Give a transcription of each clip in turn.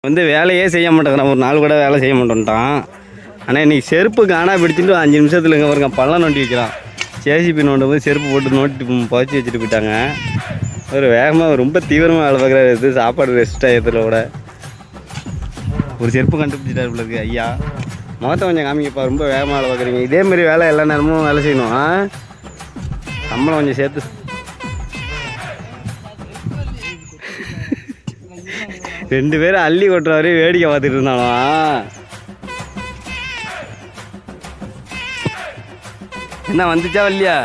வந்து வேலையே செய்ய மாட்டேங்கிறான். ஒரு நாள் கூட வேலை செய்ய மாட்டேன்ட்டான். ஆனால் இன்றைக்கி செருப்பு காணா பிடிச்சிட்டு 5 நிமிஷத்தில் இங்கே பாருங்க பள்ளம் நோண்டி வைக்கிறான். ஜேசிபி நோண்டும் போது செருப்பு போட்டு நோட்டி புதைச்சி வச்சுட்டு போயிட்டாங்க. ஒரு வேகமாக ரொம்ப தீவிரமாக வேலை பார்க்குறாரு. இது சாப்பாடு ரெஸ்ட் ஆகியத்தில் கூட ஒரு செருப்பு கண்டுபிடிச்சிட்டாரு இருக்கு. ஐயா முகத்தை கொஞ்சம் காமிங்கப்பா, ரொம்ப வேகமாக வேலை பார்க்குறீங்க. இதேமாரி வேலை எல்லா நேரமும் வேலை செய்யணும். சம்பளம் கொஞ்சம் சேர்த்து. ரெண்டு பேரும் அள்ளி கொட்டுற வரையும் வேடிக்கை பார்த்துட்டு இருந்தாலும் என்ன வந்துச்சா இல்லையா?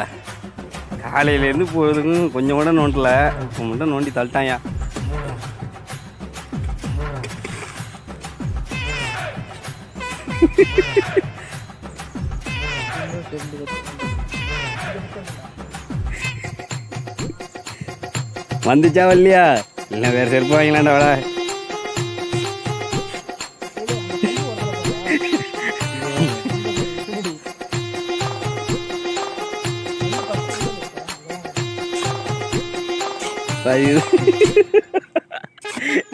காலையிலேருந்து போகிறதுக்கும் கொஞ்சம் கூட நோண்டல, இப்போ மட்டும் நோண்டி தள்ளிட்டாயா. வந்துச்சா இல்லையா? இல்லை வேறு செருப்பு வாங்கலாண்டா வேலை.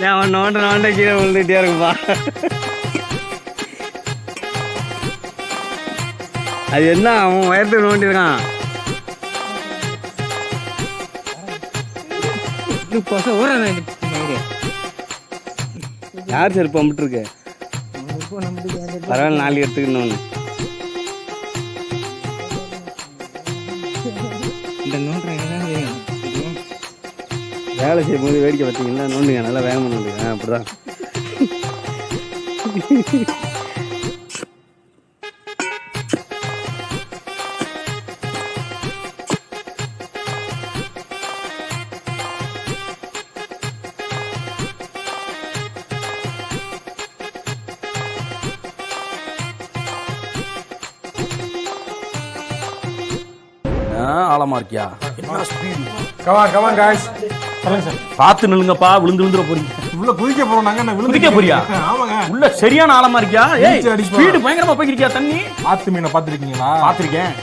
அவன் நோண்ட கீழே விழுந்துட்டே இருக்குப்பா. அது என்ன அவன் வயத்து நோண்டிருக்கான். யார் செருப்பு அம்பிட்டு இருக்கு? பரவாயில்ல, 4 எடுத்துக்கணும். வேலை செய்யும் போது வேடிக்கை பார்த்தீங்கன்னா நோண்டுங்க, நல்லா வேகமாக நோண்டுங்க. அப்படிதான். ஆழமா இருக்கியா? என்ன ஸ்பீடு! கமான் गाइस, சொல்லுங்க சார். பார்த்து நில்லுங்கப்பா, விழுந்துற போறீங்க. உள்ள குதிக்க போறோம் நாங்க. என்ன குதிக்க போறியா? ஆமாங்க. உள்ள சரியான ஆழமா இருக்கியா? ஏய், ஸ்பீடு பயங்கரமா போய்க்கிறியா? தண்ணி ஆத்து மீனை பாத்துருக்கீங்களா? பாத்துருக்கேன்.